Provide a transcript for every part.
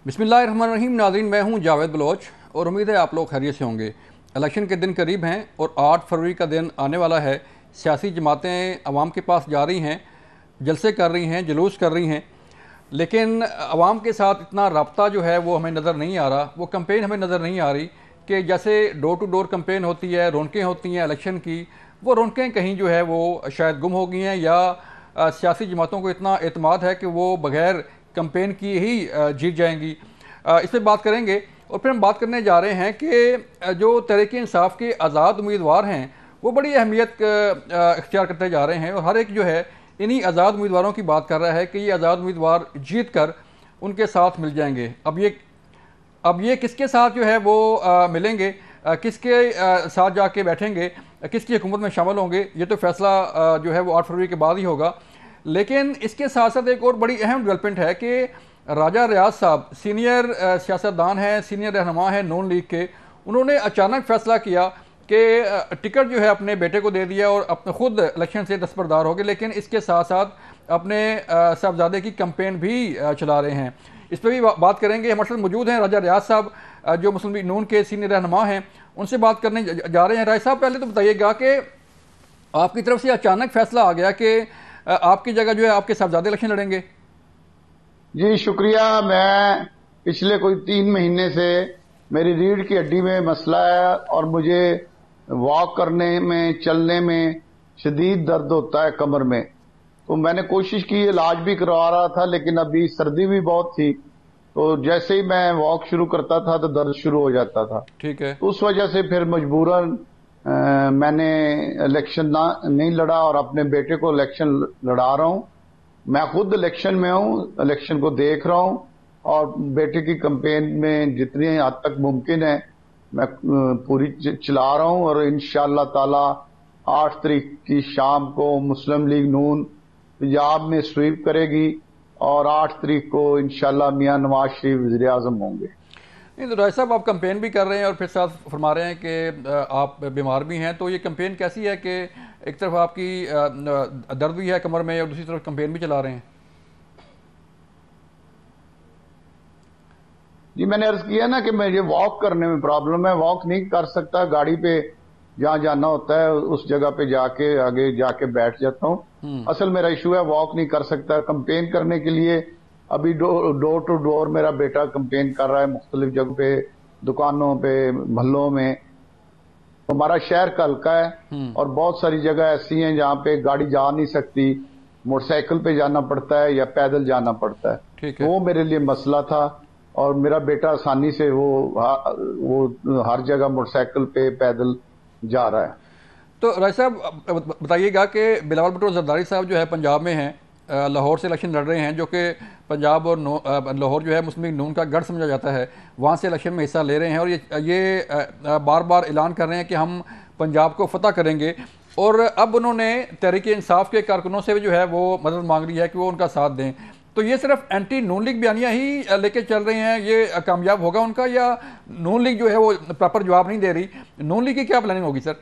बिस्मिल्लाहिर्रहमानिर्रहीम। नाज़रीन, मैं हूं जावेद बलोच और उम्मीद है आप लोग खैरियत से होंगे। इलेक्शन के दिन करीब हैं और 8 फरवरी का दिन आने वाला है। सियासी जमातें आवाम के पास जा रही हैं, जलसे कर रही हैं, जुलूस कर रही हैं, लेकिन आवाम के साथ इतना रब्ता जो है वो हमें नज़र नहीं आ रहा। वो कैंपेन हमें नज़र नहीं आ रही कि जैसे डोर टू डोर कैंपेन होती है, रौनकें होती हैं इलेक्शन की, वो रौनकें कहीं जो है वो शायद गुम हो गई हैं या सियासी जमातों को इतना एतमाद है कि वो बग़ैर कैंपेन की ही जीत जाएंगी। इस पर बात करेंगे और फिर हम बात करने जा रहे हैं कि जो तहरीक-ए-इंसाफ के आज़ाद उम्मीदवार हैं वो बड़ी अहमियत इख्तियार करते जा रहे हैं और हर एक जो है इन्हीं आज़ाद उम्मीदवारों की बात कर रहा है कि ये आज़ाद उम्मीदवार जीत कर उनके साथ मिल जाएंगे। अब ये किसके साथ जो है वो मिलेंगे, किसके साथ जाके बैठेंगे, किसकी हुकूमत में शामिल होंगे, ये तो फैसला जो है वो 8 फरवरी के बाद ही होगा। लेकिन इसके साथ साथ एक और बड़ी अहम डेवलपमेंट है कि राजा रियाज साहब सीनियर सियासतदान हैं, सीनियर रहनुमा हैं नून लीग के। उन्होंने अचानक फैसला किया कि टिकट जो है अपने बेटे को दे दिया और अपने खुद इलेक्शन से दस्तबरदार हो गए, लेकिन इसके साथ साथ अपने साहबजादे की कैंपेन भी चला रहे हैं। इस पर भी बात करेंगे। हमारे साथ मौजूद हैं राजा रियाज साहब जो मुस्लिम लीग नून के सीनियर रहनुमा हैं, उनसे बात करने जा रहे हैं। राय साहब, पहले तो बताइएगा कि आपकी तरफ से अचानक फैसला आ गया कि आपकी जगह जो है आपके साहबजादे इलेक्शन लड़ेंगे। जी शुक्रिया। मैं पिछले कोई 3 महीने से मेरी रीढ़ की हड्डी में मसला है और मुझे वॉक करने में, चलने में शदीद दर्द होता है कमर में। तो मैंने कोशिश की, इलाज भी करवा रहा था, लेकिन अभी सर्दी भी बहुत थी, तो जैसे ही मैं वॉक शुरू करता था तो दर्द शुरू हो जाता था। ठीक है। तो उस वजह से फिर मजबूरन मैंने इलेक्शन नहीं लड़ा और अपने बेटे को इलेक्शन लड़ा रहा हूं। मैं खुद इलेक्शन में हूं, इलेक्शन को देख रहा हूं और बेटे की कैंपेन में जितनी हद तक मुमकिन है मैं पूरी चला रहा हूं। और इंशाअल्लाह ताला 8 तारीख की शाम को मुस्लिम लीग नून पंजाब में स्वीप करेगी और 8 तारीख को इंशाअल्लाह मियां नवाज शरीफ वज़ीर आज़म होंगे। नहीं तो राय साहब, आप कैंपेन भी कर रहे हैं और फिर साथ फरमा रहे हैं कि आप बीमार भी हैं, तो ये कैंपेन कैसी है कि एक तरफ आपकी दर्द भी है कमर में और दूसरी तरफ कैंपेन भी चला रहे हैं? जी मैंने अर्ज किया ना कि मुझे वॉक करने में प्रॉब्लम है, वॉक नहीं कर सकता। गाड़ी पे जहाँ जाना होता है उस जगह पे जाके आगे जाके बैठ जाता हूँ। असल मेरा इशू है, वॉक नहीं कर सकता। कैंपेन करने के लिए अभी डोर टू डोर मेरा बेटा कैंपेन कर रहा है, मुख्तलिफ जगह पे, दुकानों पे, महलों में। हमारा शहर का हल्का है और बहुत सारी जगह ऐसी हैं जहाँ पे गाड़ी जा नहीं सकती, मोटरसाइकिल पे जाना पड़ता है या पैदल जाना पड़ता है। ठीक है। वो मेरे लिए मसला था और मेरा बेटा आसानी से वो हर जगह मोटरसाइकिल पे पैदल जा रहा है। तो राय साहब बताइएगा कि बिलावल भुट्टो जरदारी साहब जो है पंजाब में हैं, लाहौर से इलेक्शन लड़ रहे हैं, जो कि पंजाब और लाहौर जो है मुस्लिम लीग नून का गढ़ समझा जाता है, वहाँ से इलेक्शन में हिस्सा ले रहे हैं और ये बार बार ऐलान कर रहे हैं कि हम पंजाब को फतह करेंगे। और अब उन्होंने तहरीक-ए-इंसाफ के कारकुनों से भी जो है वो मदद मांग ली है कि वो उनका साथ दें। तो ये सिर्फ एंटी नून लीग बयानियाँ ही लेके चल रहे हैं, ये कामयाब होगा उनका, या नून लीग जो है वो प्रॉपर जवाब नहीं दे रही? नून लीग की क्या प्लानिंग होगी सर?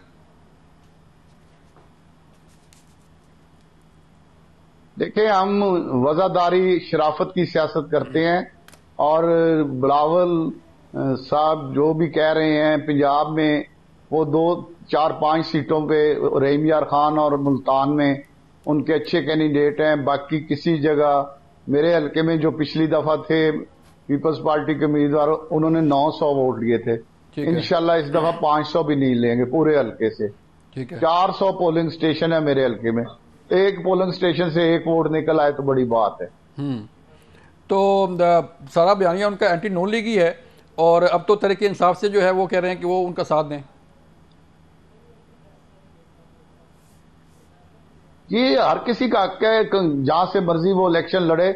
देखिए, हम वज़ादारी शराफत की सियासत करते हैं और बिलावल साहब जो भी कह रहे हैं पंजाब में वो 2, 4, 5 सीटों पे रहीम यार खान और मुल्तान में उनके अच्छे कैंडिडेट हैं। बाकी किसी जगह मेरे हल्के में जो पिछली दफा थे पीपल्स पार्टी के उम्मीदवार, उन्होंने 900 वोट लिए थे। इंशाल्लाह इस दफा 500 भी नहीं लेंगे पूरे हल्के से। 400 पोलिंग स्टेशन है मेरे हल्के में, एक पोलिंग स्टेशन से 1 वोट निकल आए तो बड़ी बात है। तो सारा बयानिया उनका एंटी नून लीग ही है और अब तो तहरीक इंसाफ से जो है वो कह रहे हैं कि वो उनका साथ दें। ये हर किसी का हक है, जहां से मर्जी वो इलेक्शन लड़े।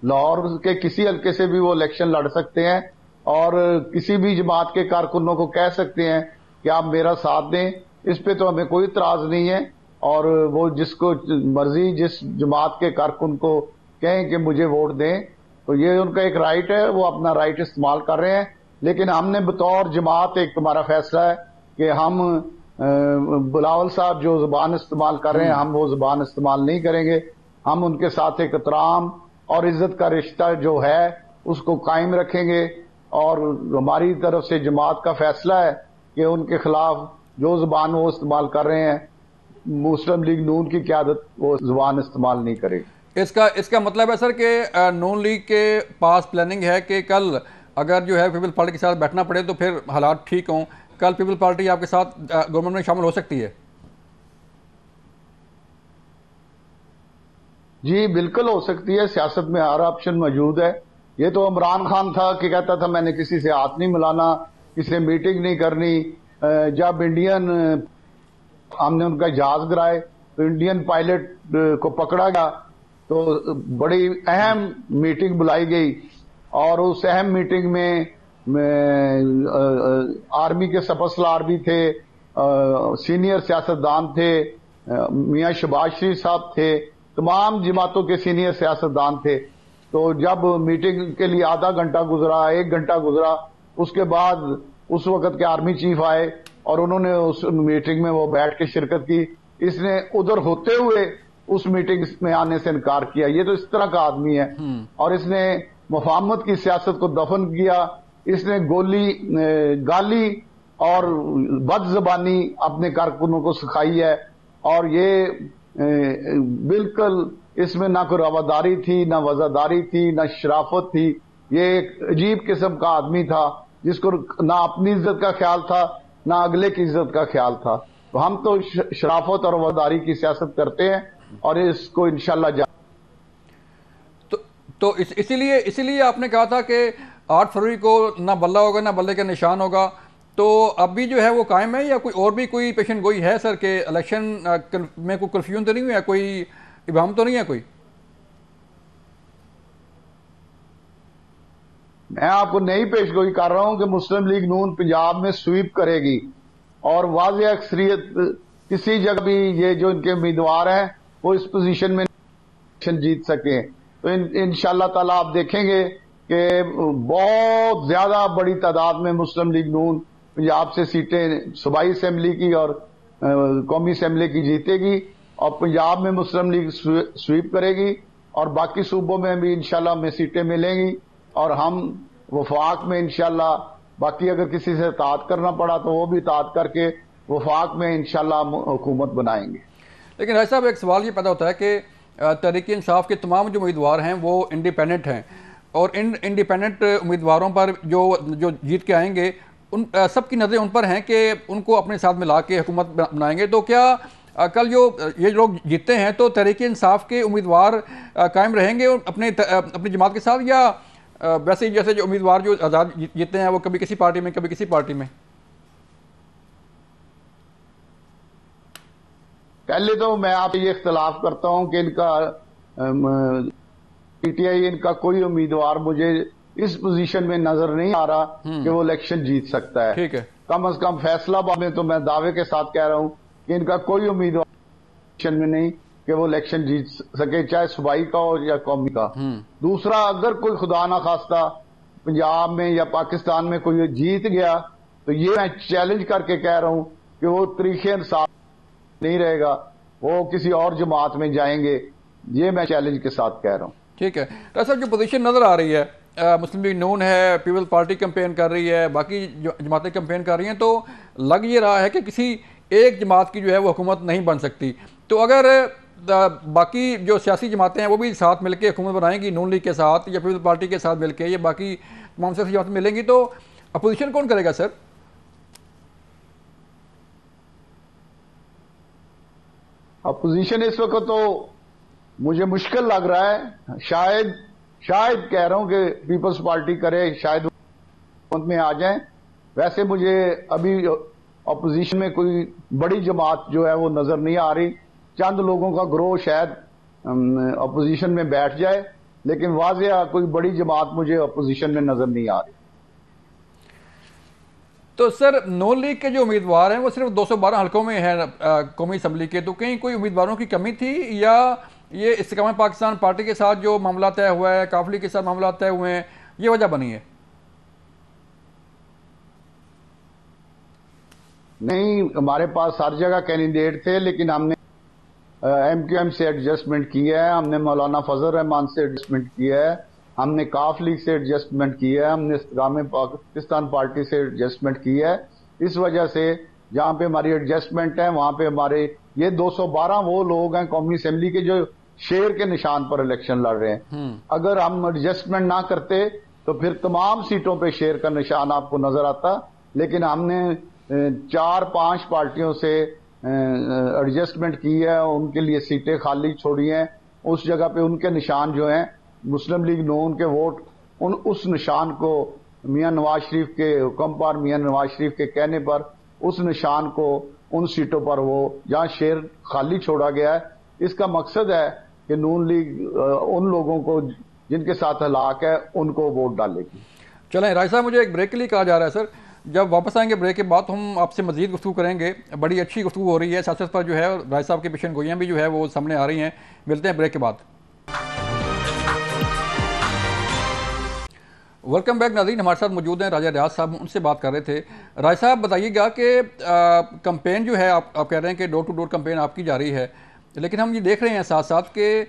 लाहौर के किसी हल्के से भी वो इलेक्शन लड़ सकते हैं और किसी भी जमात के कारकुनों को कह सकते हैं कि आप मेरा साथ दें। इस पे तो हमें कोई इतराज नहीं है और वो जिसको मर्जी जिस जमात के कारकुन को कहें कि मुझे वोट दें, तो ये उनका एक राइट है, वो अपना राइट इस्तेमाल कर रहे हैं। लेकिन हमने बतौर जमात, एक तुम्हारा फैसला है कि हम बिलावल साहब जो जुबान इस्तेमाल कर रहे हैं हम वो जुबान इस्तेमाल नहीं करेंगे। हम उनके साथ एक एहतराम और इज्जत का रिश्ता जो है اس کو قائم رکھیں گے، اور ہماری طرف سے جماعت کا فیصلہ ہے کہ ان کے خلاف جو زبان وہ استعمال کر رہے ہیں، مسلم لیگ نون کی قیادت وہ زبان استعمال نہیں کرے گی۔ اس کا مطلب ہے سر کہ نون لیگ کے پاس پلاننگ ہے کہ کل اگر جو ہے پیپل پارٹی کے ساتھ بیٹھنا پڑے تو پھر حالات ٹھیک ہوں، کل پیپل پارٹی آپ کے ساتھ گورنمنٹ میں شامل ہو سکتی ہے؟ جی بالکل ہو سکتی ہے، سیاست میں ہر آپشن موجود ہے۔ یہ تو عمران خان تھا کہ کہتا تھا میں نے کسی سے ہاتھ نہیں ملانا، کسی سے میٹنگ نہیں کرنی۔ جب انڈین ہم نے ان کا جہاز گرائے تو انڈین پائلٹ کو پکڑا گیا تو بڑی اہم میٹنگ بلائی گئی، اور اس اہم میٹنگ میں آرمی کے سپر سالار بھی تھے، سینئر سیاستدان تھے، میاں شہباز شریف صاحب تھے، تمام جماعتوں کے سینئر سیاستدان تھے۔ تو جب میٹنگ کے لیے آدھا گھنٹہ گزرا، 1 گھنٹہ گزرا، اس کے بعد اس وقت کے آرمی چیف آئے اور انہوں نے اس میٹنگ میں وہ بیٹھ کے شرکت کی۔ اس نے ادھر ہوتے ہوئے اس میٹنگ میں آنے سے انکار کیا۔ یہ تو اس طرح کا آدمی ہے، اور اس نے مفاہمت کی سیاست کو دفن کیا۔ اس نے گالی اور بد زبانی اپنے کارکنوں کو سکھائی ہے، اور یہ بالکل اس میں نہ کوئی رواداری تھی، نہ وزاداری تھی، نہ شرافت تھی۔ یہ ایک عجیب قسم کا آدمی تھا جس کو نہ اپنی عزت کا خیال تھا نہ اگلے کی عزت کا خیال تھا۔ تو ہم تو شرافت اور وفاداری کی سیاست کرتے ہیں، اور اس کو انشاءاللہ تو اسی لیے آپ نے کہا تھا کہ 8 فروری کو نہ بلہ ہوگا نہ بلے کا نشان ہوگا۔ تو اب بھی جو ہے وہ قائم ہے، یا کوئی پیشن گوئی ہے سر کہ الیکشن میں کوئی کنفیوژن تو نہیں ہوا، کوئی ابہام تو نہیں ہے کوئی؟ میں آپ کو نئی پیش گوئی کر رہا ہوں کہ مسلم لیگ نون پنجاب میں سویپ کرے گی، اور واضح اکثریت کسی جگہ بھی یہ جو ان کے امیدوار ہیں وہ اس پوزیشن میں جیت سکیں۔ تو انشاءاللہ تعالیٰ آپ دیکھیں گے کہ بہت زیادہ بڑی تعداد میں مسلم لیگ نون پنجاب سے سیٹیں صوبائی اسمبلی کی اور قومی اسمبلی کی جیتے گی، اور پنجاب میں مسلم لیگ سویپ کرے گی، اور باقی صوبوں میں بھی انشاءاللہ ہمیں سیٹیں ملیں گی، اور ہم وفاق میں انشاءاللہ باقی اگر کسی سے اطاعت کرنا پڑا تو وہ بھی اطاعت کر کے وفاق میں انشاءاللہ حکومت بنائیں گے۔ لیکن راجہ صاحب ایک سوال یہ پیدا ہوتا ہے کہ تحریک انصاف کے تمام جو امیدوار ہیں وہ انڈیپینڈنٹ ہیں، اور ان انڈیپینڈنٹ امیدواروں پر جو جیت کے آئیں گے ان سب کی نظریں ان پر ہیں کہ ان کو اپنے ساتھ ملا کے حکومت بنائیں گے۔ تو کیا کل جو یہ لوگ جیتے ہیں تو تحریک انصاف کے امیدوار قائم رہیں گے اپنی جماعت کے ساتھ، یا ویسے ہی جیسے جو امیدوار جو آزاد جیتے ہیں وہ کبھی کسی پارٹی میں کبھی کسی پارٹی میں؟ پہلے تو میں آپ یہ اختلاف کرتا ہوں کہ ان کا پی ٹی آئی ان کا کوئی امیدوار مجھے اس پوزیشن میں نظر نہیں آ رہا کہ وہ الیکشن جیت سکتا ہے۔ ٹھیک ہے، کم از کم فیصلہ آباد میں تو میں دعوے کے ساتھ کہہ رہا ہوں کہ ان کا کوئی امیدوار الیکشن میں نہیں کہ وہ الیکشن جیت سکے، چاہے صوبائی کا ہو یا قومی کا۔ دوسرا، اگر کوئی خدا نہ خواستہ پنجاب میں یا پاکستان میں کوئی جیت گیا تو یہ میں چیلنج کر کے کہہ رہا ہوں کہ وہ طریقے انصاف نہیں رہے گا، وہ کسی اور جماعت میں جائیں گے۔ یہ میں چیلنج کے ساتھ کہہ رہا ہوں۔ ٹھیک ہے ڈاکٹر صاحب، جو پوزیشن نظر آ رہی ہے، مسلم لیگ نون ہے، پیپل پارٹی کمپین کر رہی ہے، باقی جماعتیں کمپین کر رہی ہیں، تو لگ یہ رہا ہے کہ کسی ایک جماعت کی جو ہے وہ حکومت نہیں بن سکتی۔ تو اگر باقی جو سیاسی جماعتیں ہیں وہ بھی ساتھ مل کے حکومت بنائیں گی نون لیگ کے ساتھ یا پیپل پارٹی کے ساتھ مل کے، یا باقی تمام سیاسی جماعتیں ملیں گی، تو اپوزیشن کون کرے گا سر؟ اپوزیشن اس وقت تو مجھے مشکل لگ رہا ہے، شاید کہہ رہا ہوں کہ پیپلز پارٹی کرے، شاید حکومت میں آ جائیں۔ ویسے مجھے ابھی اپوزیشن میں کوئی بڑی جماعت جو ہے وہ نظر نہیں آ رہی۔ چند لوگوں کا گروہ شاید اپوزیشن میں بیٹھ جائے، لیکن واضح کوئی بڑی جماعت مجھے اپوزیشن میں نظر نہیں آ رہی۔ تو سر نون لیگ کے جو امیدوار ہیں وہ صرف 212 حلقوں میں ہیں قومی اسمبلی کے، تو کہیں کوئی امیدواروں کی کمی تھی، یا یہ استحکام پاکستان پارٹی کے ساتھ جو معاملہ طے ہوا ہے، کافلی کے ساتھ معاملات طے ہوئے ہیں، یہ وجہ بنی ہے؟ نہیں، ہمارے پاس ہر جگہ کینڈیڈیٹ تھے، لیکن ہم نے ایم کیو ایم سے ایڈجسٹمنٹ کی ہے، ہم نے مولانا فضل الرحمان سے ایڈجسٹمنٹ کی ہے، ہم نے کاف لیگ سے ایڈجسٹمنٹ کی ہے, ہم نے استقام پاکستان پارٹی سے ایڈجسٹمنٹ کی ہے. اس وجہ سے جہاں پہ ہماری ایڈجسٹمنٹ ہے وہاں پہ ہمارے یہ 212 وہ لوگ ہیں قومی اسمبلی کے جو شیر کے نشان پر الیکشن لڑ رہے ہیں. اگر ہم ایڈجسٹمنٹ نہ کرتے تو پھر تمام سیٹوں پہ شیر کا نشان آپ کو نظر آتا, لیکن ہم نے 4-5 پارٹیوں سے ایڈجسٹمنٹ کی ہے, ان کے لیے سیٹیں خالی چھوڑی ہیں. اس جگہ پہ ان کے نشان جو ہیں مسلم لیگ نون کے ووٹ اس نشان کو میاں نواز شریف کے حکم پر, میاں نواز شریف کے کہنے پر اس نشان کو ان سیٹوں پر وہ جہاں شیر خالی چھوڑا گیا ہے, اس کا مقصد ہے کہ نون لیگ ان لوگوں کو جن کے ساتھ ہلاک ہے ان کو ووٹ ڈالے گی. چلیں راج صاحب, مجھے ایک بریک کے لیے کہا جا رہا ہے سر. جب واپس آئیں گے بریک کے بعد ہم آپ سے مزید گفتگو کریں گے. بڑی اچھی گفتگو ہو رہی ہے سیاست پر جو ہے, راج صاحب کی پیشن گوئیاں بھی جو ہے وہ سامنے آ رہی ہیں. ملتے ہیں بریک کے بعد. ویلکم بیک ناظرین, ہمارے ساتھ موجود ہیں راجہ ریاض صاحب, ان سے بات کر رہے تھے. راج صاحب بتائیے گا کہ کمپین جو ہے آپ کہہ رہے ہیں کہ ڈور ٹو ڈور کمپین آپ کی جاری ہے, لیکن ہم یہ دیکھ رہے ہیں ساتھ ساتھ کہ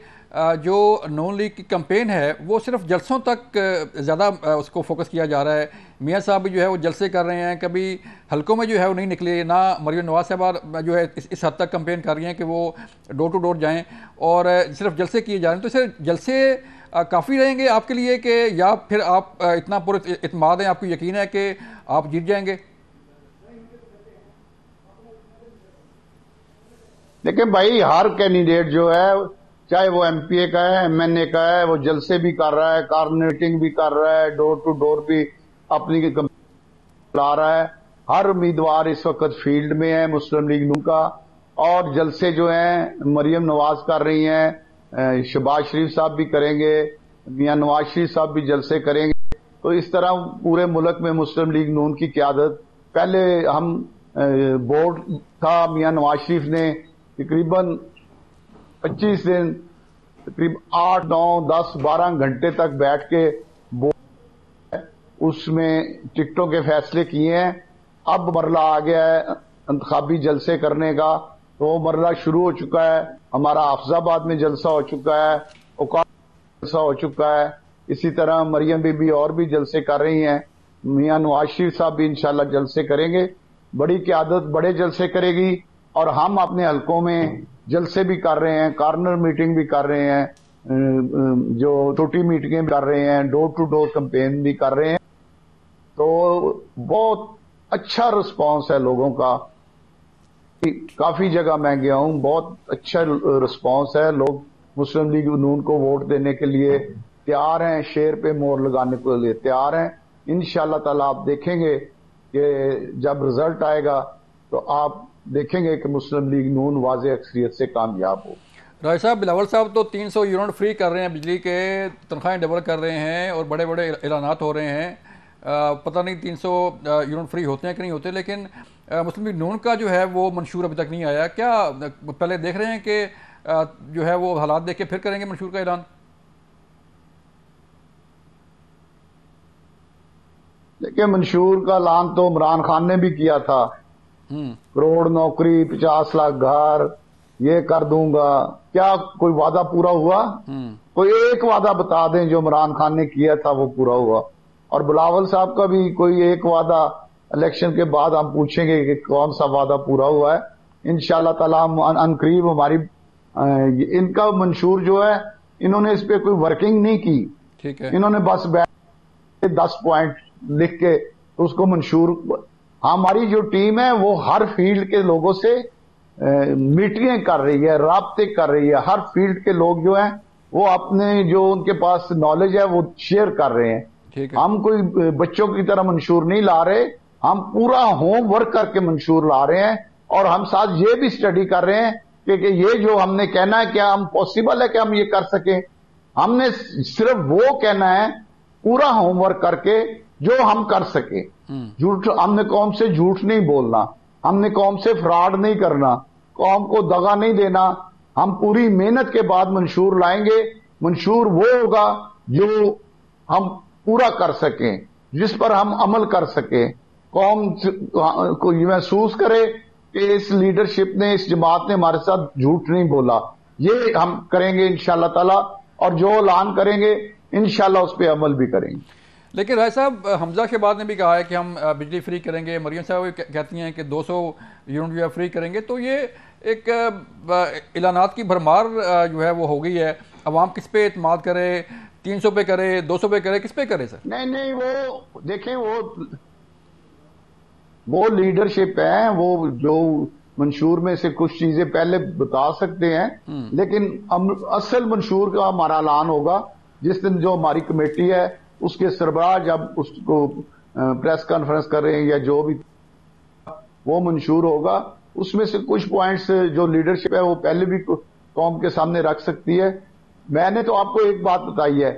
جو نون لیگ کی کمپین ہے وہ صرف جلسوں تک زیادہ اس کو فوکس کیا جا رہا ہے. میاں صاحب بھی جو ہے وہ جلسے کر رہے ہیں, کبھی حلقوں میں جو ہے وہ نہیں نکلے. نہ مریم نواز صاحبہ جو ہے اس حد تک کمپین کر رہی ہیں کہ وہ ڈور ٹو ڈور جائیں, اور صرف جلسے کیے جا رہے ہیں. تو صرف جلسے کافی رہیں گے آپ کے لیے, کہ یا پھر آپ اتنا پر اعتماد ہیں, آپ کو یقین ہے کہ آپ جیت جائیں گے؟ دیکھیں بھائی, ہر کینڈیڈیٹ جو ہے چاہے وہ ایم پی اے کا ہے, ایم این اے کا ہے, وہ جلسے بھی کر رہا ہے, کارنیٹنگ بھی کر رہا ہے, ڈور ٹو ڈور بھی اپنی لا رہا ہے. ہر امیدوار اس وقت فیلڈ میں ہے مسلم لیگ نون کا, اور جلسے جو ہیں مریم نواز کر رہی ہیں, شہباز شریف صاحب بھی کریں گے, میاں نواز شریف صاحب بھی جلسے کریں گے. تو اس طرح پورے ملک میں مسلم لیگ نون کی قیادت, پہلے ہم بورڈ تھا, میاں نواز شریف نے تقریباً 25 دن تقریباً 8, 9, 10, 12 گھنٹے تک بیٹھ کے اس میں ٹکٹوں کے فیصلے کیے ہیں. اب مرحلہ آ گیا ہے انتخابی جلسے کرنے کا, تو وہ مرحلہ شروع ہو چکا ہے. ہمارا حافظ آباد میں جلسہ ہو چکا ہے, اوقاف جلسہ ہو چکا ہے, اسی طرح مریم بی بی اور بھی جلسے کر رہی ہیں, میاں نواز شریف صاحب بھی انشاءاللہ جلسے کریں گے. بڑی قیادت بڑے جلسے کرے گی, اور ہم اپنے حلقوں میں جلسے بھی کر رہے ہیں, کارنر میٹنگ بھی کر رہے ہیں, جو چھوٹی میٹنگیں بھی کر رہے ہیں, ڈور ٹو ڈور کمپین بھی کر رہے ہیں. تو بہت اچھا رسپانس ہے لوگوں کا. کافی جگہ میں گیا ہوں, بہت اچھا رسپانس ہے. لوگ مسلم لیگ نون کو ووٹ دینے کے لیے تیار ہیں, شیر پہ مور لگانے کے لیے تیار ہیں. انشاءاللہ تعالی آپ دیکھیں گے کہ جب رزلٹ آئے گا تو آپ دیکھیں گے کہ مسلم لیگ نون واضح اکثریت سے کامیاب ہو. راج صاحب, بلاول صاحب تو 300 یونٹ فری کر رہے ہیں بجلی کے, تنخواہیں ڈبل کر رہے ہیں, اور بڑے بڑے اعلانات ہو رہے ہیں. پتہ نہیں 300 یونٹ فری ہوتے ہیں کہ نہیں ہوتے, لیکن مسلم لیگ نون کا جو ہے وہ منشور ابھی تک نہیں آیا. کیا پہلے دیکھ رہے ہیں کہ جو ہے وہ حالات دیکھ کے پھر کریں گے منشور کا اعلان؟ دیکھیں, منشور کا اعلان تو عمران خان نے بھی کیا تھا, کروڑ نوکری, 50 لاکھ گھر, یہ کر دوں گا. کیا کوئی وعدہ پورا ہوا؟ کوئی ایک وعدہ بتا دیں جو عمران خان نے کیا تھا وہ پورا ہوا. اور بلاول صاحب کا بھی کوئی ایک وعدہ الیکشن کے بعد ہم پوچھیں گے کہ کون سا وعدہ پورا ہوا ہے. انشاءاللہ تعالیٰ ان قریب ہماری ان کا منشور جو ہے, انہوں نے اس پہ کوئی ورکنگ نہیں کی. ٹھیک ہے, انہوں نے بس 10 پوائنٹ لکھ کے اس کو منشور. ہماری جو ٹیم ہے وہ ہر فیلڈ کے لوگوں سے میٹنگیں کر رہی ہے, رابطے کر رہی ہے. ہر فیلڈ کے لوگ جو ہیں وہ اپنے جو ان کے پاس نالج ہے وہ شیئر کر رہے ہیں. ہم کوئی بچوں کی طرح منشور نہیں لا رہے, ہم پورا ہوم ورک کر کے منشور لا رہے ہیں. اور ہم ساتھ یہ بھی سٹڈی کر رہے ہیں کہ یہ جو ہم نے کہنا ہے کیا ہم پاسبل ہے کہ ہم یہ کر سکیں. ہم نے صرف وہ کہنا ہے پورا ہوم ورک کر کے جو ہم کر سکیں. جھوٹ, ہم نے قوم سے جھوٹ نہیں بولنا, ہم نے قوم سے فراڈ نہیں کرنا, قوم کو دغا نہیں دینا. ہم پوری محنت کے بعد منشور لائیں گے. منشور وہ ہوگا جو ہم پورا کر سکیں, جس پر ہم عمل کر سکیں. قوم کو یہ محسوس کرے کہ اس لیڈرشپ نے, اس جماعت نے ہمارے ساتھ جھوٹ نہیں بولا. یہ ہم کریں گے انشاءاللہ تعالی, اور جو اعلان کریں گے इंशाल्लाह उस पर अमल भी करेंगे। लेकिन राय साहब, हमजा शहबाज ने भी कहा है कि हम बिजली फ्री करेंगे, मरियम साहब भी कहती हैं कि 200 यूनिट जो है फ्री करेंगे। तो ये एक ऐलानात की भरमार जो है वो हो गई है। अवाम किस पे एतमाद करे, 300 पे करे, 200 पे करे, किस पे करे सर? नहीं, वो देखें, वो लीडरशिप है, वो जो मंशूर में से कुछ चीजें पहले बता सकते हैं, लेकिन असल मंशूर का हमारा ऐलान होगा जिस दिन जो हमारी कमेटी है उसके सरबराह जब उसको प्रेस कॉन्फ्रेंस कर रहे हैं या जो भी वो मंशूर होगा, उसमें से कुछ पॉइंट्स जो लीडरशिप है वो पहले भी कौम के सामने रख सकती है। मैंने तो आपको एक बात बताई है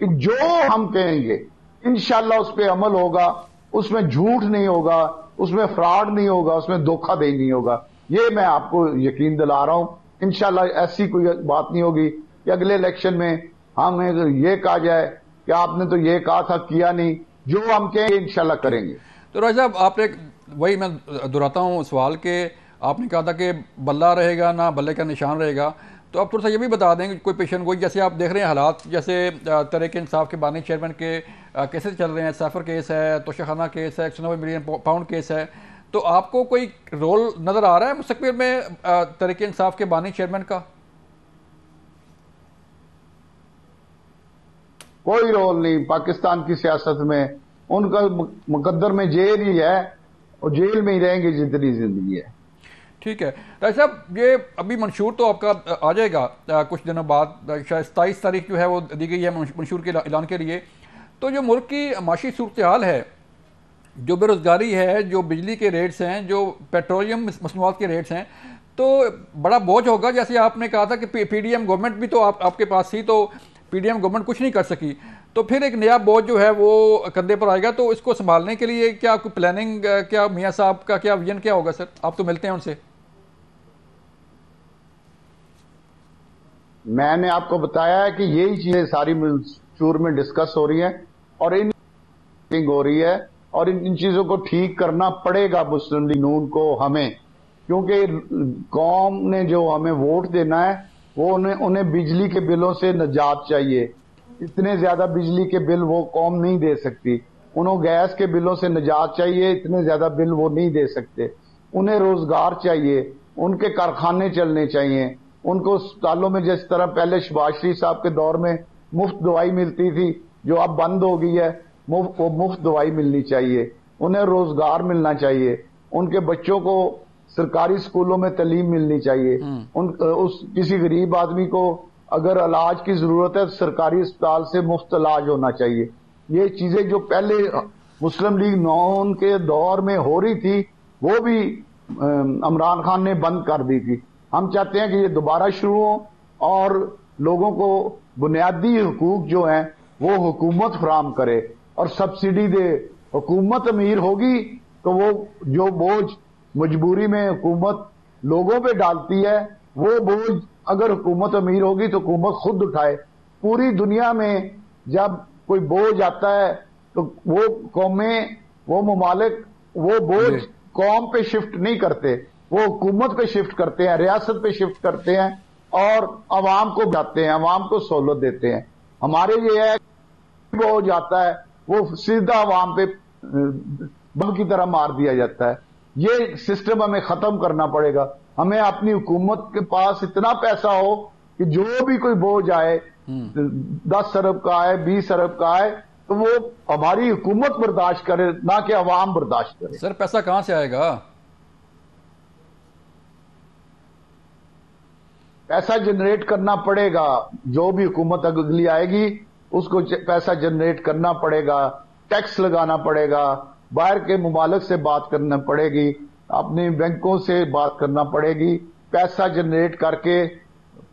कि जो हम कहेंगे इंशाल्लाह उस पर अमल होगा, उसमें झूठ नहीं होगा, उसमें फ्रॉड नहीं होगा, उसमें धोखाधड़ी नहीं होगा। ये मैं आपको यकीन दिला रहा हूं। इंशाल्लाह ऐसी कोई बात नहीं होगी कि अगले इलेक्शन में हमें ये कहा जाए कि आपने तो ये कहा था किया नहीं। जो हम कहेंगे इंशाल्लाह करेंगे। तो राय साहब, आपने वही मैं दोहराता हूँ सवाल के, आपने कहा था कि बल्ला रहेगा ना बल्ले का निशान रहेगा। तो आप थोड़ा सा ये भी बता देंगे कोई पेशन गोई, जैसे आप देख रहे हैं हालात, जैसे तहरीक इंसाफ के बानी चेयरमैन के केसेस चल रहे हैं, सैफर केस है, तोशाखाना केस है, 190 मिलियन पाउंड केस है। तो आपको कोई रोल नजर आ रहा है मुस्तकबिल में तहरीक इंसाफ के बानी चेयरमैन का? कोई रोल नहीं पाकिस्तान की सियासत में। उनका मुकद्दर में जेल ही है और जेल में ही रहेंगे जितनी जिंदगी है। ठीक है राय साहब, ये अभी मंशूर तो आपका आ जाएगा कुछ दिनों बाद, शायद 27 तारीख जो है वो दी गई है मंशूर के ऐलान के लिए। तो जो मुल्क की माशी सूरत हाल है, जो बेरोज़गारी है, जो बिजली के रेट्स हैं, जो पेट्रोलियम मसनूआत के रेट्स हैं, तो बड़ा बोझ होगा। जैसे आपने कहा था कि पीडीएम गवर्नमेंट भी तो आपके पास थी, तो पीडीएम गवर्नमेंट कुछ नहीं कर सकी, तो फिर एक नया बोझ जो है वो कंधे पर आएगा। तो इसको संभालने के लिए क्या कोई प्लानिंग, क्या मियाँ साहब का क्या विजन क्या होगा सर? आप तो मिलते हैं उनसे। मैंने आपको बताया है कि यही चीजें सारी मंशूर में डिस्कस हो रही हैं और इन हो रही है, और इन चीजों को ठीक करना पड़ेगा मुस्लिम लीग नून को हमें, क्योंकि कौम ने जो हमें वोट देना है वो उन्हें बिजली के बिलों से निजात चाहिए। इतने ज्यादा बिजली के बिल वो कौम नहीं दे सकती। उन्हें गैस के बिलों से निजात चाहिए, इतने ज्यादा बिल वो नहीं दे सकते। उन्हें रोजगार चाहिए, उनके कारखाने चलने चाहिए, उनको अस्पतालों में जिस तरह पहले शहबाज शरीफ साहब के दौर में मुफ्त दवाई मिलती थी जो अब बंद हो गई है, वो मुफ्त दवाई मिलनी चाहिए। उन्हें रोजगार मिलना चाहिए, उनके बच्चों को सरकारी स्कूलों में तालीम मिलनी चाहिए। उस किसी गरीब आदमी को अगर इलाज की जरूरत है तो सरकारी अस्पताल से मुफ्त इलाज होना चाहिए। ये चीजें जो पहले मुस्लिम लीग नून के दौर में हो रही थी वो भी इमरान खान ने बंद कर दी थी। हम चाहते हैं कि ये दोबारा शुरू हो और लोगों को बुनियादी हुकूक जो हैं वो हुकूमत फराम करे और सब्सिडी दे। हुकूमत अमीर होगी तो वो जो बोझ मजबूरी में हुकूमत लोगों पे डालती है, वो बोझ अगर हुकूमत अमीर होगी तो हुकूमत खुद उठाए। पूरी दुनिया में जब कोई बोझ आता है तो वो कौमें, वो ममालिक वो बोझ कौम पे शिफ्ट नहीं करते, वो हुकूमत पे शिफ्ट करते हैं, रियासत पे शिफ्ट करते हैं और अवाम को जाते हैं, अवाम को सहूलत देते हैं। हमारे ये है बोझ आता है वो सीधा अवाम पे बम की तरह मार दिया जाता है। ये सिस्टम हमें खत्म करना पड़ेगा। हमें अपनी हुकूमत के पास इतना पैसा हो कि जो भी कोई बोझ आए, 10 अरब का आए, 20 अरब का आए, तो वो हमारी हुकूमत बर्दाश्त करे, ना कि अवाम बर्दाश्त करे। सर पैसा कहां से आएगा? पैसा जनरेट करना पड़ेगा। जो भी हुकूमत अगली आएगी उसको पैसा जनरेट करना पड़ेगा, टैक्स लगाना पड़ेगा, बाहर के मुमालिक से बात करना पड़ेगी, अपने बैंकों से बात करना पड़ेगी। पैसा जनरेट करके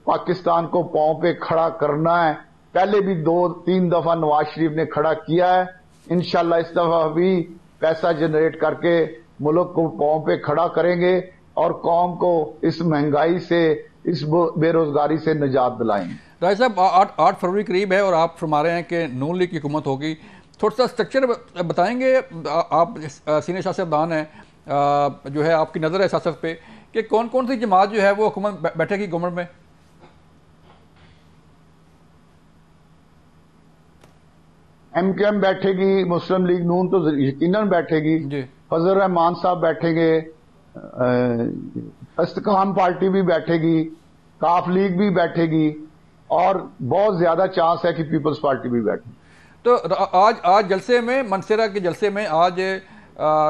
पाकिस्तान को पांव पे खड़ा करना है। पहले भी 2-3 दफा नवाज शरीफ ने खड़ा किया है। इंशाल्लाह इस दफा भी पैसा जनरेट करके मुल्क को पांव पे खड़ा करेंगे और कौम को इस महंगाई से, इस बेरोजगारी से निजात दिलाएंगे। राय साहब, 8 फरवरी करीब है और आप फरमा रहे हैं कि नून लीग की हुकूमत होगी। थोड़ा सा स्ट्रक्चर बताएंगे? आप सीनियर सियासतदान हैं, जो है आपकी नज़र है सियासत पे, कि कौन कौन सी जमात जो है वो हुकूमत बैठेगी गवर्नमेंट में? MKM بیٹھے گی، مسلم لیگ نون تو یقیناً بیٹھے گی، جی فضل الرحمان صاحب بیٹھیں گے، استقلال پارٹی بھی بیٹھے گی، کاف لیگ بھی بیٹھے گی، اور بہت زیادہ چانس ہے کہ پیپلز پارٹی بھی بیٹھے. تو آج جلسے میں، منصیرہ کے جلسے میں آج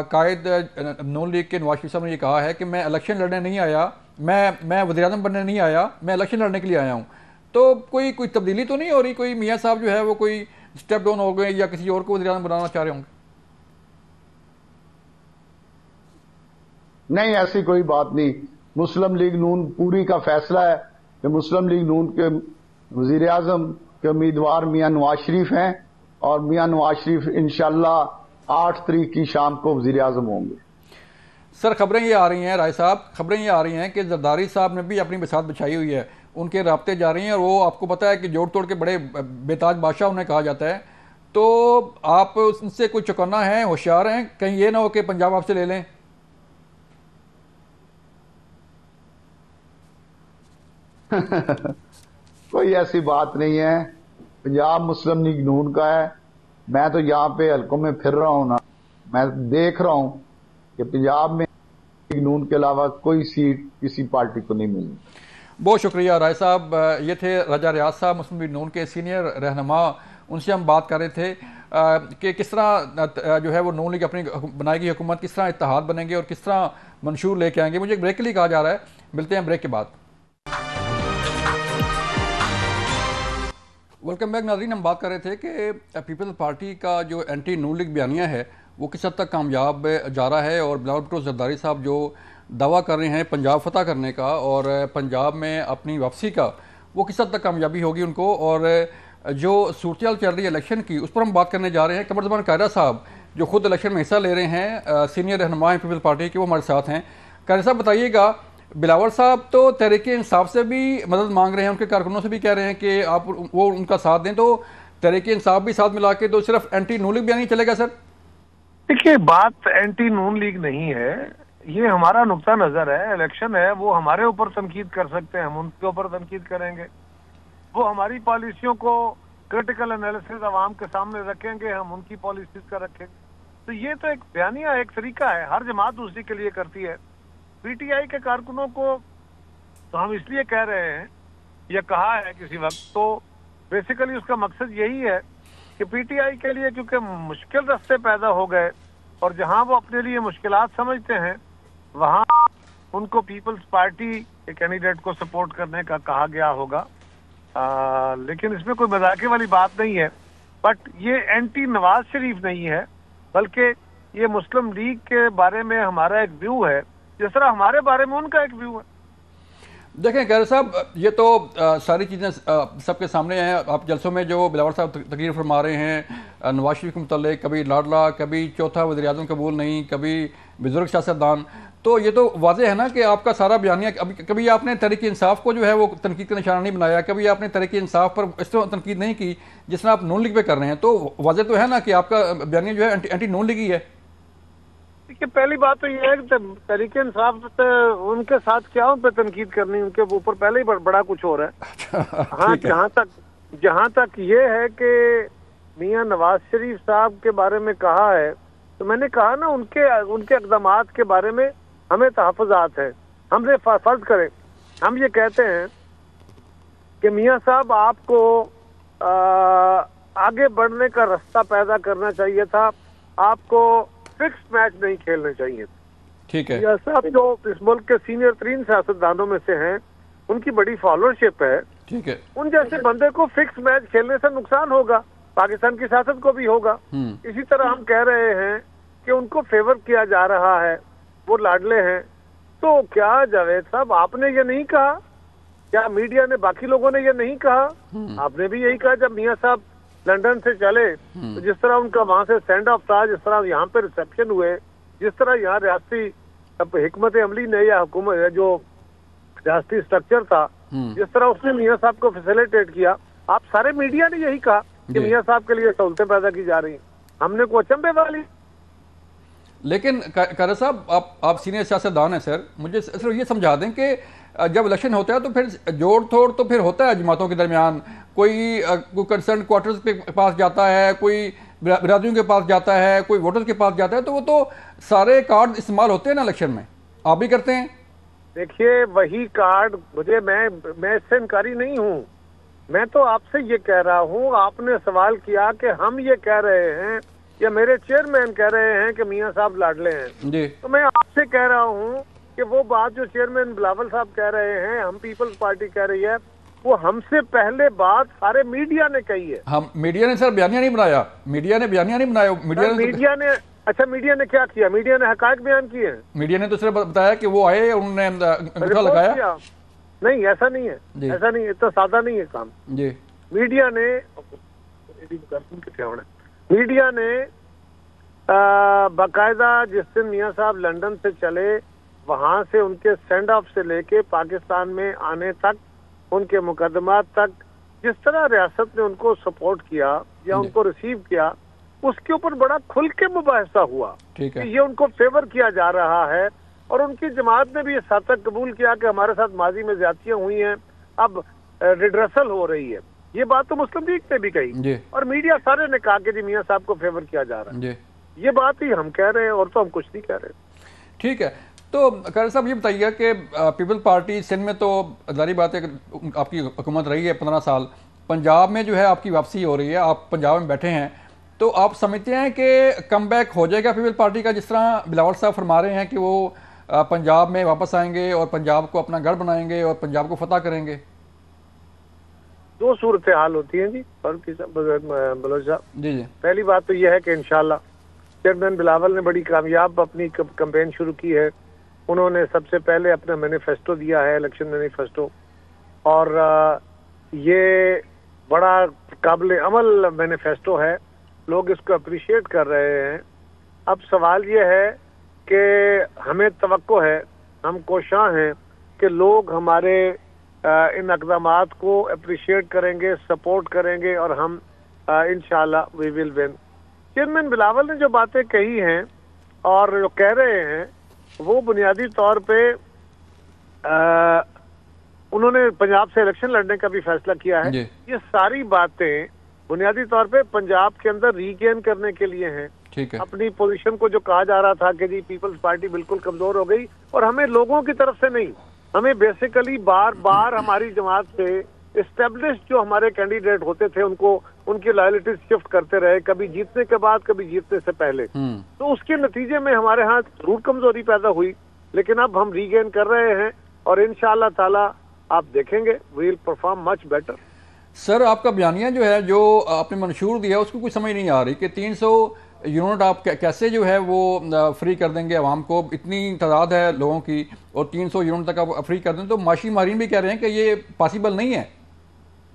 قائد نون لیگ کے نواز شریف صاحب نے یہ کہا ہے کہ میں الیکشن لڑنے نہیں آیا، میں وزیر اعظم بننے نہیں آیا، میں الیکشن لڑنے کے لیے آیا ہوں. تو کوئی تبدیلی تو نہیں ہو رہی؟ کوئی میاں صاحب جو ہے وہ کوئی اسٹیپ ڈاؤن ہو گئے یا کسی اور کو وزیر اعظم بنانا چاہ رہے ہوں گے؟ نہیں، ایسی کوئی بات نہیں. مسلم لیگ نون پوری کا فیصلہ ہے کہ مسلم لیگ نون کے وزیر اعظم کے امیدوار میاں نواز شریف ہیں، اور میاں نواز شریف انشاءاللہ 8 تاریخ کی شام کو وزیر اعظم ہوں گے. سر خبریں یہ آ رہی ہیں رائے صاحب، خبریں یہ آ رہی ہیں کہ زرداری صاحب نے بھی اپنی بساط بچھائی ہوئی ہے، ان کے رابطے جا رہے ہیں، اور وہ آپ کو پتہ ہے کہ جوڑ توڑ کے بڑے بے تاج بادشاہ انہیں کہا جاتا ہے. تو آپ ان سے کوئی چوکنا ہیں، ہوشیار ہیں، کہیں یہ نہ ہو کہ پنجاب آپ سے لے لیں؟ کوئی ایسی بات نہیں ہے. پنجاب مسلم لیگ نون کا ہے. میں تو یہاں پہ حلقوں میں پھر رہا ہوں نا، میں دیکھ رہا ہوں کہ پنجاب میں لیگ نون کے علاوہ کوئی سیٹ کسی پارٹی کو نہیں ملی. بہت شکریہ رائے صاحب. یہ تھے راجہ ریاض صاحب، مسلم لیگ نون کے سینئر رہنما. ان سے ہم بات کر رہے تھے کہ کس طرح جو ہے وہ نون لیگ اپنی بنائے گی حکومت، کس طرح اتحاد بنیں گے اور کس طرح منشور لے کے آئیں گے. مجھے ایک بریک کے لیے کہا جا رہا ہے، ملتے ہیں بریک کے بعد. ویلکم بیک ناظرین. ہم بات کر رہے تھے کہ پیپلز پارٹی کا جو اینٹی نون لیگ بیانیہ ہے وہ کس حد تک کامیاب جا رہا ہے، اور بلاول بھٹو زرداری صاحب جو دعویٰ کر رہے ہیں پنجاب فتح کرنے کا اور پنجاب میں اپنی واپسی کا، وہ کس حد تک کامیابی ہوگی ان کو. اور جو صورتحال چل رہی ہے الیکشن کی، اس پر ہم بات کرنے جا رہے ہیں. قمر زمان قاہرہ صاحب جو خود الیکشن میں حصہ لے رہے ہیں، سینئر رہنما ہیں پیپلز پارٹی کے، وہ ہمارے ساتھ ہیں. قاہرہ صاحب بتائیے گا، بلاول صاحب تو تحریک انصاف سے بھی مدد مانگ رہے ہیں، ان کے کارکنوں سے بھی کہہ رہے ہیں کہ آپ وہ ان کا ساتھ دیں، تو تحریک انصاف بھی ساتھ ملا کے تو صرف اینٹی نون لیگ بیانیہ چلے گا؟ سر دیکھیے، بات اینٹی نون لیگ نہیں ہے، یہ ہمارا نقطہ نظر ہے. الیکشن ہے، وہ ہمارے اوپر تنقید کر سکتے ہیں، ہم ان کے اوپر تنقید کریں گے. وہ ہماری پالیسیوں کو کرٹیکل انالیسز عوام کے سامنے رکھیں گے، ہم ان کی پالیسیز کا رکھیں گے. تو یہ تو ایک بیانیہ، ایک طریقہ ہے، ہر جماعت اسی کے لیے کرتی ہے. پی ٹی آئی کے کارکنوں کو تو ہم اس لیے کہہ رہے ہیں، یہ کہا ہے کسی وقت، تو بیسیکلی اس کا مقصد یہی ہے کہ پی ٹی آئی کے لیے کیونکہ مشکل راستے پیدا ہو گئے، اور جہاں وہ اپنے لیے مشکلات سمجھتے ہیں وہاں ان کو پیپلز پارٹی کے کینڈیڈیٹ کو سپورٹ کرنے کا کہا گیا ہوگا. لیکن اس میں کوئی مذاقے والی بات نہیں ہے. بٹ یہ اینٹی نواز شریف نہیں ہے، بلکہ یہ مسلم لیگ کے بارے میں ہمارا ایک ویو ہے، جس طرح ہمارے بارے میں ان کا ایک ویو ہے. دیکھیں قاہرہ صاحب، یہ تو ساری چیزیں سب کے سامنے ہیں. آپ جلسوں میں جو بلاول صاحب تقریر فرما رہے ہیں نواز شریف کے متعلق، کبھی لاڈلا، کبھی چوتھا وزیر اعظم قبول نہیں، کبھی بزرگ سیاستدان، تو یہ تو واضح ہے نا کہ آپ کا سارا بیانیہ، کبھی آپ نے تحریک انصاف کو جو ہے وہ تنقید کا نشانہ نہیں بنایا، کبھی آپ نے تحریک انصاف پر اس طرح تنقید نہیں کی جس طرح آپ نون لیگ پہ کر رہے ہیں. تو واضح تو ہے نا کہ آپ کا بیانیہ جو ہے اینٹی نون لیگ ہی ہے. دیکھیے، پہلی بات تو یہ ہے کہ تحریک انصاف ان کے ساتھ کیا ان پہ تنقید کرنی، ان کے اوپر پہلے ہی بڑا کچھ ہو رہا ہے. ہاں، جہاں تک یہ ہے کہ میاں نواز شریف صاحب کے بارے میں کہا ہے، تو میں نے کہا نا ان کے اقدامات کے بارے میں ہمیں تحفظات ہیں. ہم نے فرض کریں، ہم یہ کہتے ہیں کہ میاں صاحب آپ کو آگے بڑھنے کا راستہ پیدا کرنا چاہیے تھا، آپ کو فکس میچ نہیں کھیلنے چاہیے. ٹھیک ہے. میاں صاحب جو اس ملک کے سینئر ترین سیاستدانوں میں سے ہیں، ان کی بڑی فالوورشپ ہے. ٹھیک ہے. ان جیسے بندے کو فکس میچ کھیلنے سے نقصان ہوگا، پاکستان کی سیاست کو بھی ہوگا. اسی طرح ہم کہہ رہے ہیں کہ ان کو فیور کیا جا رہا ہے، وہ لاڈلے ہیں. تو کیا جاوید صاحب آپ نے یہ نہیں کہا؟ کیا میڈیا نے، باقی لوگوں نے یہ نہیں کہا؟ آپ نے بھی یہی کہا جب میاں صاحب لندن سے چلے، تو جس طرح ان کا وہاں سے سینڈ آف تھا، جس طرح یہاں پہ ریسیپشن ہوئے، جس طرح یہاں ریاستی حکمت عملی نے یا حکومت جو ریاستی اسٹرکچر تھا، جس طرح اس نے میاں صاحب کو فیسیلیٹیٹ کیا، آپ سارے میڈیا نے یہی کہا کہ میاں صاحب کے لیے سہولتیں پیدا کی جا رہی ہیں. ہم نے کوئی اچنبے والی. لیکن قاہرہ صاحب، آپ سینئر سیاستدان ہیں سر، مجھے صرف یہ سمجھا دیں کہ जब इलेक्शन होता है तो फिर जोड़ तोड़ तो फिर होता है जमातों के दरमियान, कोई कंसर्न क्वार्टर्स के पास जाता है, कोई बिरादरियों के पास जाता है, कोई वोटर्स के पास जाता है, तो वो तो सारे कार्ड इस्तेमाल होते हैं ना इलेक्शन में, आप भी करते हैं? देखिए वही कार्ड मुझे, मैं इससे इनकारी नहीं हूँ, मैं तो आपसे ये कह रहा हूँ, आपने सवाल किया कि हम ये कह रहे हैं या मेरे चेयरमैन कह रहे हैं कि मियाँ साहब लाडले हैं जी। तो मैं आपसे कह रहा हूँ कि वो बात जो चेयरमैन बिलावल साहब कह रहे हैं, हम पीपल्स पार्टी कह रही है, वो हमसे पहले बात सारे मीडिया ने कही है। हम मीडिया ने सर बयानिया नहीं बनाया, मीडिया ने बयानिया नहीं बनाया, मीडिया ने अच्छा मीडिया ने क्या किया? मीडिया ने हकायक बयान किए हैं। मीडिया ने तो सिर्फ बताया कि वो आए, उन्होंने अंगूठा लगाया। नहीं ऐसा नहीं है, ऐसा नहीं, इतना सादा नहीं है काम जी। मीडिया ने बाकायदा जिस दिन मियाँ साहब लंदन से चले, वहां से उनके स्टैंड ऑफ से लेके पाकिस्तान में आने तक, उनके मुकदमात तक, जिस तरह रियासत ने उनको सपोर्ट किया या उनको रिसीव किया, उसके ऊपर बड़ा खुल के मुबाहिसा हुआ कि ये उनको फेवर किया जा रहा है। और उनकी जमात ने भी इस हद तक कबूल किया कि हमारे साथ माजी में ज्यादतियां हुई हैं, अब रिड्रेसल हो रही है। ये बात तो मुस्लिम लीग ने भी कही और मीडिया सारे ने कहा कि जी मियाँ साहब को फेवर किया जा रहा है। ये बात ही हम कह रहे हैं और तो हम कुछ नहीं कह रहे। ठीक है, तो खैर साहब ये बताइए कि पीपल्स पार्टी सिंध में तो जारी बात है कि आपकी हुकूमत रही है 15 साल, पंजाब में जो है आपकी वापसी हो रही है, आप पंजाब में बैठे हैं, तो आप समझते हैं कि कम बैक हो जाएगा पीपल्स पार्टी का, जिस तरह बिलावल साहब फरमा रहे हैं कि वो पंजाब में वापस आएंगे और पंजाब को अपना गढ़ बनाएंगे और पंजाब को फतह करेंगे? दो सूरत हाल होती हैं जी बलोच साहब। जी जी। पहली बात तो यह है कि इंशाल्लाह चेयरमैन बिलावल ने बड़ी कामयाब अपनी कैंपेन शुरू की है। उन्होंने सबसे पहले अपना मैनिफेस्टो दिया है, इलेक्शन मैनिफेस्टो, और ये बड़ा काबिल अमल मैनिफेस्टो है, लोग इसको अप्रिशिएट कर रहे हैं। अब सवाल ये है कि हमें तवक्को है, हम कोशां हैं कि लोग हमारे इन अक़दामात को अप्रिशिएट करेंगे, सपोर्ट करेंगे और हम इंशाल्लाह we will win. Chairman Bilawal ने जो बातें कही हैं और जो कह रहे हैं, वो बुनियादी तौर पे उन्होंने पंजाब से इलेक्शन लड़ने का भी फैसला किया है। ये सारी बातें बुनियादी तौर पे पंजाब के अंदर रीगेन करने के लिए हैं। ठीक है। अपनी पोजीशन को जो कहा जा रहा था कि जी पीपल्स पार्टी बिल्कुल कमजोर हो गई, और हमें लोगों की तरफ से नहीं, हमें बेसिकली बार बार हमारी जमात से एस्टेब्लिश जो हमारे कैंडिडेट होते थे उनको उनकी लॉयल्टी शिफ्ट करते रहे, कभी जीतने के बाद, कभी जीतने से पहले। तो उसके नतीजे में हमारे यहाँ जरूर कमजोरी पैदा हुई, लेकिन अब हम रीगेन कर रहे हैं और इंशाल्लाह ताला आप देखेंगे we will perform much better. Sir आपका बयानिया जो है, जो आपने मंशूर दिया, उसको कुछ समझ नहीं आ रही कि 300 यूनिट आप कैसे जो है वो फ्री कर देंगे आवाम को, इतनी तादाद है लोगों की और 300 यूनिट तक आप फ्री कर दें, तो माशी माहरीन भी कह रहे हैं कि ये पॉसिबल नहीं है।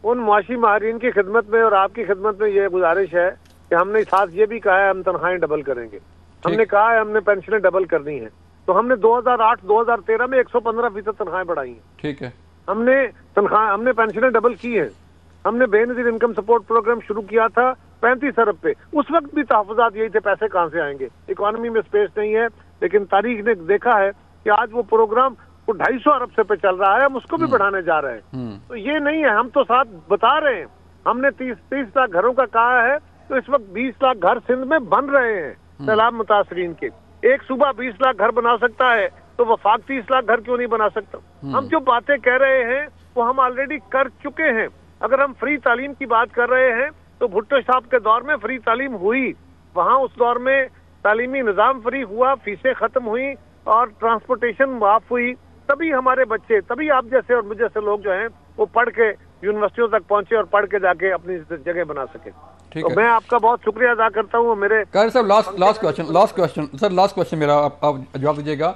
उन माशी माहरीन की खिदमत में और आपकी खिदमत में ये गुजारिश है कि हमने साथ ये भी कहा है हम तनख्वाहें डबल करेंगे, हमने कहा है हमने पेंशनें डबल करनी है, तो हमने 2008-2013 में 115% तनख्वाहें बढ़ाई हैं। ठीक है। हमने पेंशनें डबल की हैं, हमने बेनजीर इनकम सपोर्ट प्रोग्राम शुरू किया था 35 अरब पे, उस वक्त भी तहफ़्फ़ुज़ात यही थे, पैसे कहाँ से आएंगे, इकोनॉमी में स्पेस नहीं है, लेकिन तारीख ने देखा है कि आज वो प्रोग्राम 250 अरब से पे चल रहा है, हम उसको भी बढ़ाने जा रहे हैं। तो ये नहीं है, हम तो साथ बता रहे हैं, हमने 30 लाख घरों का कहा है, तो इस वक्त 20 लाख घर सिंध में बन रहे हैं सैलाब मुतासरीन के। एक सूबा 20 लाख घर बना सकता है तो वफाक 30 लाख घर क्यों नहीं बना सकता? हम जो बातें कह रहे हैं वो हम ऑलरेडी कर चुके हैं। अगर हम फ्री तालीम की बात कर रहे हैं तो भुट्टो साहब के दौर में फ्री तालीम हुई, वहाँ उस दौर में तालीमी निज़ाम फ्री हुआ, फीसें खत्म हुई और ट्रांसपोर्टेशन माफ हुई, तभी हमारे बच्चे, तभी आप जैसे और मुझ जैसे लोग जो हैं वो पढ़ के यूनिवर्सिटियों तक पहुंचे और पढ़ के जाके अपनी जगह बना सके। तो मैं आपका बहुत शुक्रिया अदा करता हूँ। मेरे सर लास्ट क्वेश्चन मेरा, आप जवाब दीजिएगा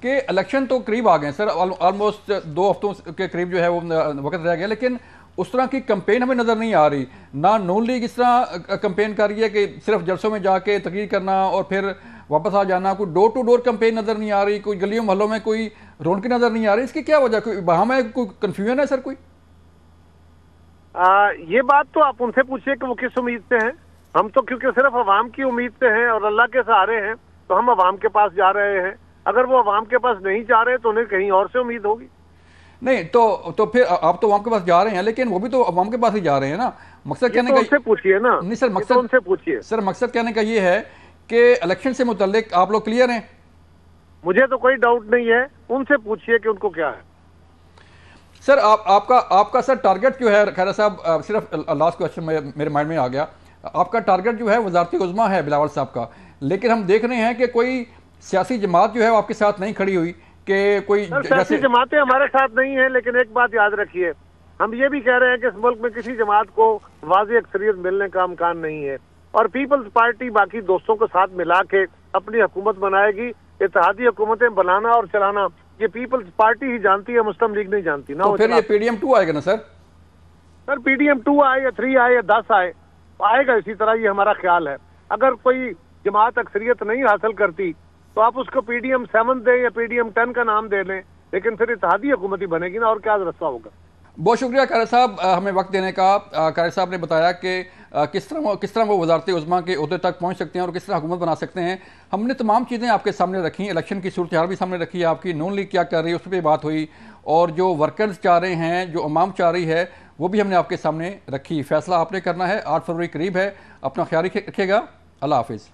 कि इलेक्शन तो करीब आ गए सर, ऑलमोस्ट 2 हफ्तों के करीब जो है वो वक्त रह गया, लेकिन उस तरह की कैंपेन हमें नज़र नहीं आ रही। ना नून लीग इस तरह कैंपेन कर रही है कि सिर्फ जलसों में जाके तकरीर करना और फिर वापस आ जाना, कोई डोर टू डोर कैंपेन नज़र नहीं आ रही, कोई गलियों मोहल्लों में कोई रौनक नज़र नहीं आ रही। इसकी क्या वजह, कोई वहाँ में कोई कन्फ्यूजन है सर कोई? ये बात तो आप उनसे पूछिए कि वो किस उम्मीद से हैं। हम तो क्योंकि सिर्फ अवाम की उम्मीद से हैं और अल्लाह के सहारे हैं, तो हम अवाम के पास जा रहे हैं। अगर वो अवाम के पास नहीं जा रहे तो उन्हें कहीं और से उम्मीद होगी। नहीं तो फिर आप तो अवाम के पास जा रहे हैं, लेकिन वो भी तो अवाम के पास ही जा रहे हैं ना। मकसद कहने का उनसे पूछिए ना। नहीं सर, मकसद उनसे पूछिए सर, मकसद कहने का ये है कि इलेक्शन से मुतल्लिक आप लोग क्लियर हैं? मुझे तो कोई डाउट नहीं है, उनसे पूछिए कि उनको क्या है। सर आपका सर टारगेट जो है, खैर साहब सिर्फ लास्ट क्वेश्चन मेरे माइंड में आ गया, आपका टारगेट जो है वजारती उज़्मा है बिलावल साहब का, लेकिन हम देख रहे हैं कि कोई सियासी जमात जो है वो आपके साथ नहीं खड़ी हुई कि कोई सियासी जमातें हमारे साथ नहीं है। लेकिन एक बात याद रखिए, हम ये भी कह रहे हैं कि इस मुल्क में किसी जमात को वाज़ेह अक्सरियत मिलने का इम्कान नहीं है, और पीपल्स पार्टी बाकी दोस्तों को साथ मिला के अपनी हुकूमत बनाएगी। इत्तेहादी हुकूमतें बनाना और चलाना ये पीपल्स पार्टी ही जानती है, मुस्लिम लीग नहीं जानती ना। तो फिर ये PDM 2 आएगा ना सर? सर PDM 2 आए या 3 आए या 10 आए, आएगा इसी तरह, ये हमारा ख्याल है। अगर कोई जमात अक्सरियत नहीं हासिल करती तो आप उसको PDM 7 दें या PDM 10 का नाम दे लें, लेकिन फिर इत्तेहादी हुकूमत ही बनेगी ना, और क्या रास्ता होगा। बहुत शुक्रिया कारी साहब हमें वक्त देने का। कारी साहब ने बताया कि किस तरह वो वजारत उज़्मा के ओहदे तक पहुंच सकते हैं और किस तरह हुकूमत बना सकते हैं। हमने तमाम चीज़ें आपके सामने रखी, इलेक्शन की सूरत हाल भी सामने रखी है, आपकी नून लीग क्या कर रही है उस पर बात हुई, और जो वर्कर्स चाह रहे हैं, जो अवाम चाह रही है, वो भी हमने आपके सामने रखी। फैसला आपने करना है, 8 फरवरी करीब है। अपना ख्याल रखिएगा। अल्लाह हाफिज़।